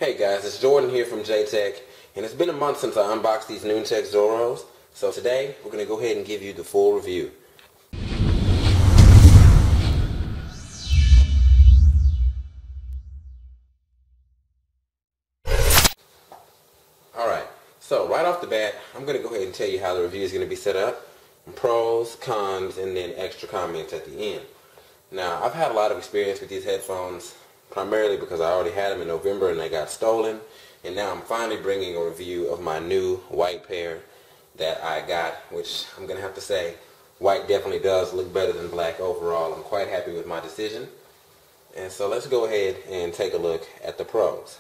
Hey guys, it's Jordan here from J-Tech, and it's been a month since I unboxed these Noontec Zoros, so today we're going to go ahead and give you the full review. Alright, so right off the bat, I'm going to go ahead and tell you how the review is going to be set up, pros, cons, and then extra comments at the end. Now, I've had a lot of experience with these headphones, primarily because I already had them in November and they got stolen. And now I'm finally bringing a review of my new white pair that I got, which I'm going to have to say, white definitely does look better than black overall. I'm quite happy with my decision. And so let's go ahead and take a look at the pros.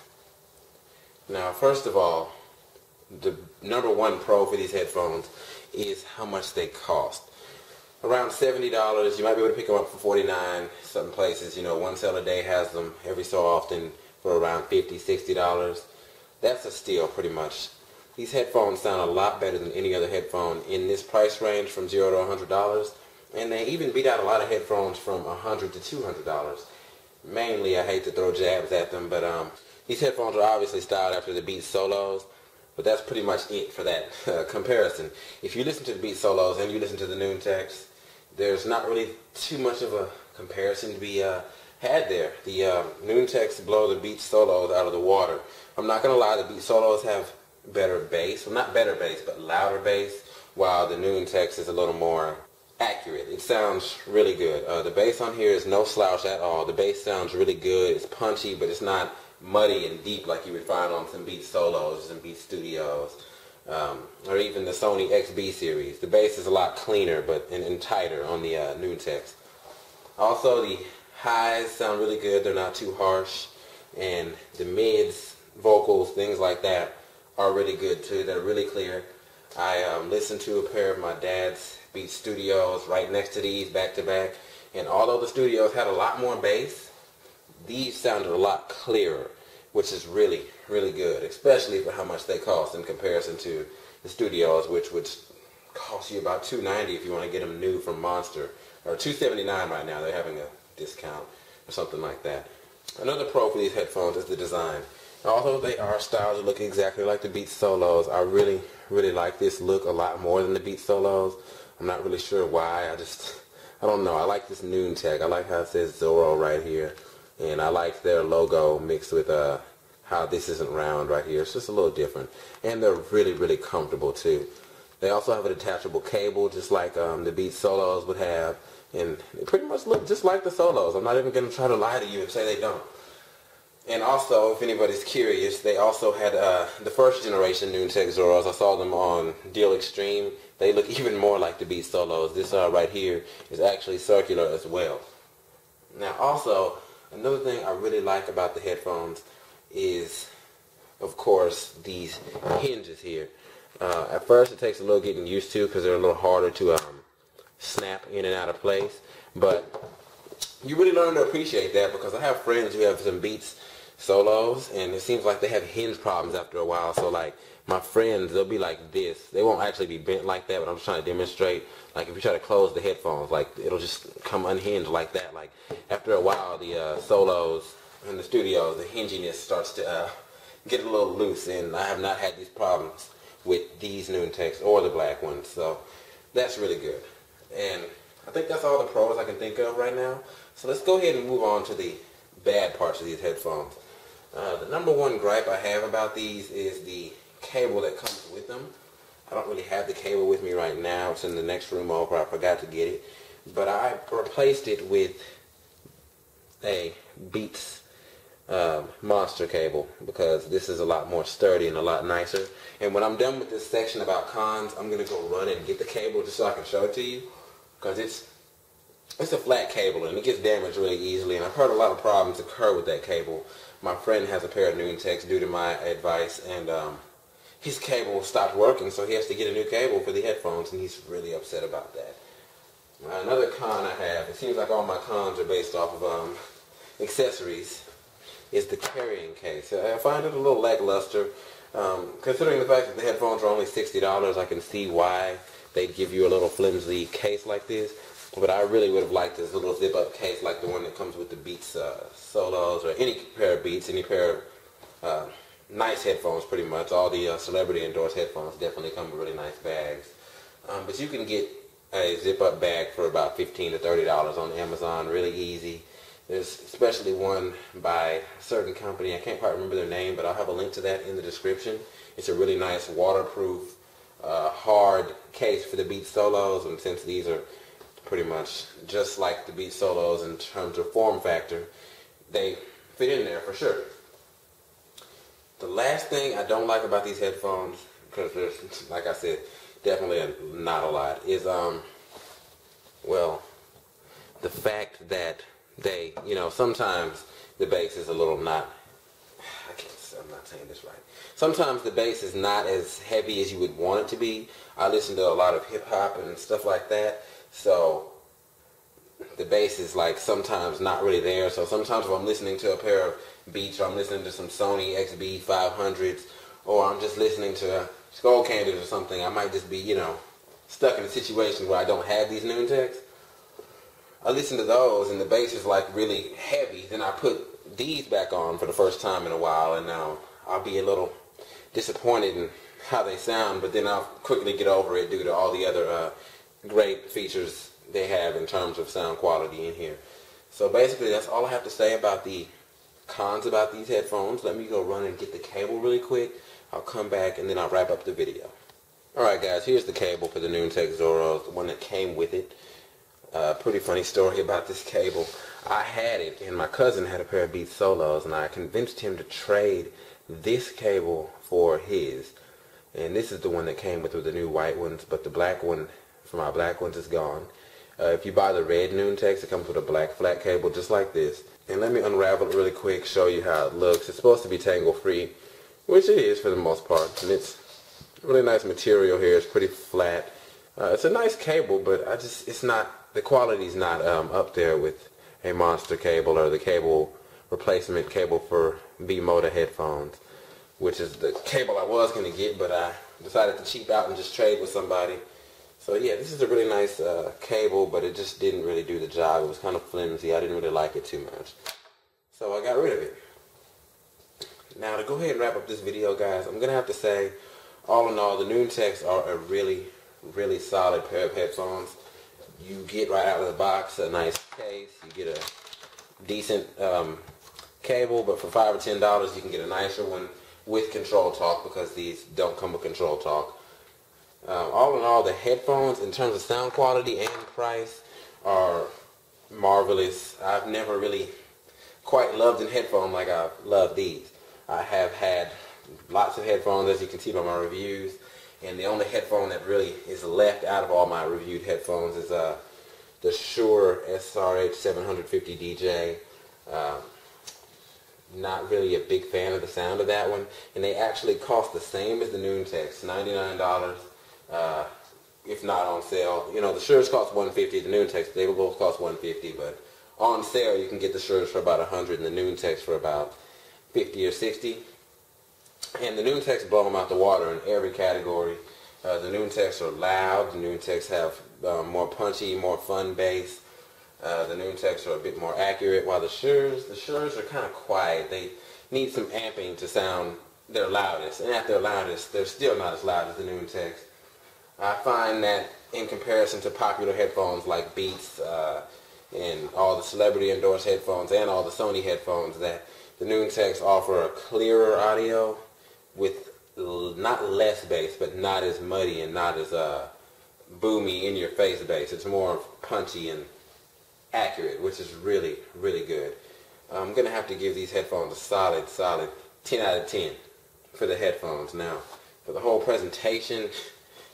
Now, first of all, the number one pro for these headphones is how much they cost. Around $70. You might be able to pick them up for $49. Some places, you know, one seller day has them every so often for around $50, $60. That's a steal pretty much. These headphones sound a lot better than any other headphone in this price range from $0 to $100. And they even beat out a lot of headphones from $100 to $200. Mainly, I hate to throw jabs at them, but these headphones are obviously styled after the Beats Solos. But that's pretty much it for that comparison. If you listen to the Beats Solos and you listen to the Noontecs, there's not really too much of a comparison to be had there. The Noontecs blow the Beats Solos out of the water. I'm not going to lie, the Beats Solos have better bass. Well, not better bass, but louder bass, while the Noontecs is a little more accurate. It sounds really good. The bass on here is no slouch at all. The bass sounds really good. It's punchy, but it's not muddy and deep like you would find on some Beats Solos and Beats Studios, or even the Sony XB series. The bass is a lot cleaner and tighter on the Noontecs. Also, the highs sound really good. They're not too harsh, and the mids, vocals, things like that are really good too. They're really clear. I listened to a pair of my dad's Beats Studios right next to these back to back, and although the Studios had a lot more bass, these sounded a lot clearer, which is really, really good, especially for how much they cost in comparison to the Studios, which would cost you about $290 if you want to get them new from Monster, or $279 right now. They're having a discount or something like that. Another pro for these headphones is the design. Although they are styled to look exactly like the Beats Solos, I really, really like this look a lot more than the Beats Solos. I'm not really sure why. I don't know. I like this Noontec. I like how it says Zoro right here. And I like their logo mixed with how this isn't round right here. It's just a little different. And they're really, really comfortable too. They also have a detachable cable just like the Beats Solos would have. And they pretty much look just like the Solos. I'm not even going to try to lie to you and say they don't. And also, if anybody's curious, they also had the first generation Noontec Zoros. I saw them on Deal Extreme. They look even more like the Beats Solos. This right here is actually circular as well. Now also, another thing I really like about the headphones is, of course, these hinges here. At first it takes a little getting used to because they're a little harder to snap in and out of place. But you really learn to appreciate that because I have friends who have some Beats Solos and it seems like they have hinge problems after a while. So like my friends, they'll be like this. They won't actually be bent like that, but I'm just trying to demonstrate. Like if you try to close the headphones, like it'll just come unhinged like that. Like after a while, the Solos and the Studios, the hinginess starts to get a little loose, and I have not had these problems with these Noontecs or the black ones. So that's really good. And I think that's all the pros I can think of right now. So let's go ahead and move on to the bad parts of these headphones. The number one gripe I have about these is the cable that comes with them. I don't really have the cable with me right now. It's in the next room over. I forgot to get it. But I replaced it with a Beats Monster cable because this is a lot more sturdy and a lot nicer. And when I'm done with this section about cons, I'm going to go run it and get the cable just so I can show it to you. Because it's a flat cable and it gets damaged really easily. And I've heard a lot of problems occur with that cable. My friend has a pair of Noontecs due to my advice, and his cable stopped working, so he has to get a new cable for the headphones, and he's really upset about that. Another con I have, it seems like all my cons are based off of accessories, is the carrying case. I find it a little lackluster. Considering the fact that the headphones are only $60, I can see why they'd give you a little flimsy case like this. But I really would have liked this little zip-up case like the one that comes with the Beats Solos, or any pair of Beats, any pair of nice headphones pretty much. All the celebrity endorsed headphones definitely come with really nice bags. But you can get a zip-up bag for about $15 to $30 on Amazon, really easy. There's especially one by a certain company, I can't quite remember their name, but I'll have a link to that in the description. It's a really nice waterproof, hard case for the Beats Solos, and since these are pretty much just like the Beats Solos in terms of form factor, they fit in there for sure. The last thing I don't like about these headphones, because there's, like I said, definitely not a lot, is, well, the fact that they, you know, sometimes the bass is a little not, I'm not saying this right. Sometimes the bass is not as heavy as you would want it to be. I listen to a lot of hip-hop and stuff like that, so the bass is like sometimes not really there. So sometimes if I'm listening to a pair of Beats, or I'm listening to some Sony XB500s, or I'm just listening to Skull Candies or something, I might just be, you know, stuck in a situation where I don't have these Noontecs. I listen to those and the bass is like really heavy. Then I put these back on for the first time in a while, and now I'll be a little disappointed in how they sound, but then I'll quickly get over it due to all the other great features they have in terms of sound quality in here. So basically that's all I have to say about the cons about these headphones. Let me go run and get the cable really quick. I'll come back and then I'll wrap up the video. Alright guys, here's the cable for the Noontec Zoro, the one that came with it. Pretty funny story about this cable. I had it and my cousin had a pair of Beats Solos, and I convinced him to trade this cable for his. And this is the one that came with the new white ones, but the black one for my black ones is gone. If you buy the red Noontecs, it comes with a black flat cable just like this. And let me unravel it really quick, show you how it looks. It's supposed to be tangle free, which it is for the most part. And it's really nice material here. It's pretty flat. It's a nice cable, but it's not, the quality's not up there with a monster cable or the cable replacement cable for B-Moda headphones, which is the cable I was going to get, but I decided to cheap out and just trade with somebody. So yeah, this is a really nice cable, but it just didn't really do the job. It was kind of flimsy. I didn't really like it too much. So I got rid of it. Now to go ahead and wrap up this video, guys, I'm going to have to say, all in all, the Noontecs are a really, really solid pair of headphones. You get right out of the box a nice case. You get a decent cable, but for $5 or $10 you can get a nicer one with control talk, because these don't come with control talk. All in all, the headphones in terms of sound quality and price are marvelous. I've never really quite loved a headphone like I've loved these. I have had lots of headphones, as you can see by my reviews, and the only headphone that really is left out of all my reviewed headphones is the Shure SRH 750 DJ. Not really a big fan of the sound of that one, and they actually cost the same as the Noontecs, $99. If not on sale. You know, the Shures cost $150, the Noontecs, they will both cost $150, but on sale you can get the Shures for about $100 and the Noontecs for about $50 or $60. And the Noontecs blow them out the water in every category. The Noontecs are loud, the Noontecs have more punchy, more fun bass. The Noontecs are a bit more accurate, while the Shures are kind of quiet. They need some amping to sound their loudest, and at their loudest, they're still not as loud as the Noontecs. I find that in comparison to popular headphones like Beats and all the celebrity endorsed headphones and all the Sony headphones, that the Noontecs offer a clearer audio with not less bass, but not as muddy and not as boomy in your face bass. It's more punchy and accurate, which is really, really good. I'm going to have to give these headphones a solid 10 out of 10 for the headphones. Now, for the whole presentation,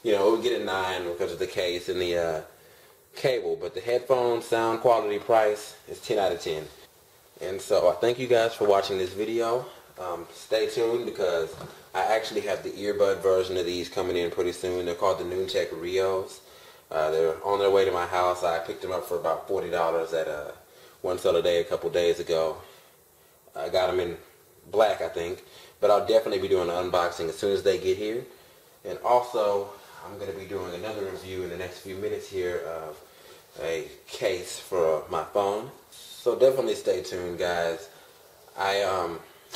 you know, we'll get a 9 because of the case and the cable, but the headphone sound quality price is 10 out of 10. And so I thank you guys for watching this video. Stay tuned, because I actually have the earbud version of these coming in pretty soon. They're called the Noontec Rios. They're on their way to my house. I picked them up for about $40 at One Sell a Day a couple days ago. I got them in black, I think, but I'll definitely be doing an unboxing as soon as they get here. And also, I'm going to be doing another review in the next few minutes here of a case for my phone. So definitely stay tuned, guys.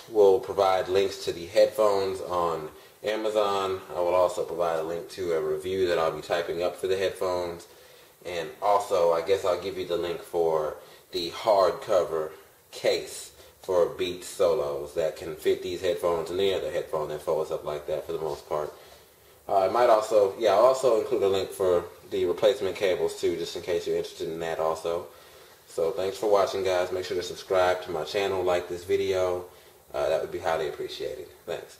will provide links to the headphones on Amazon. I will also provide a link to a review that I'll be typing up for the headphones. And also, I guess I'll give you the link for the hardcover case for Beats Solos that can fit these headphones and any other headphone that folds up like that for the most part. I'll also include a link for the replacement cables too, just in case you're interested in that also. So thanks for watching, guys. Make sure to subscribe to my channel, like this video. That would be highly appreciated. Thanks.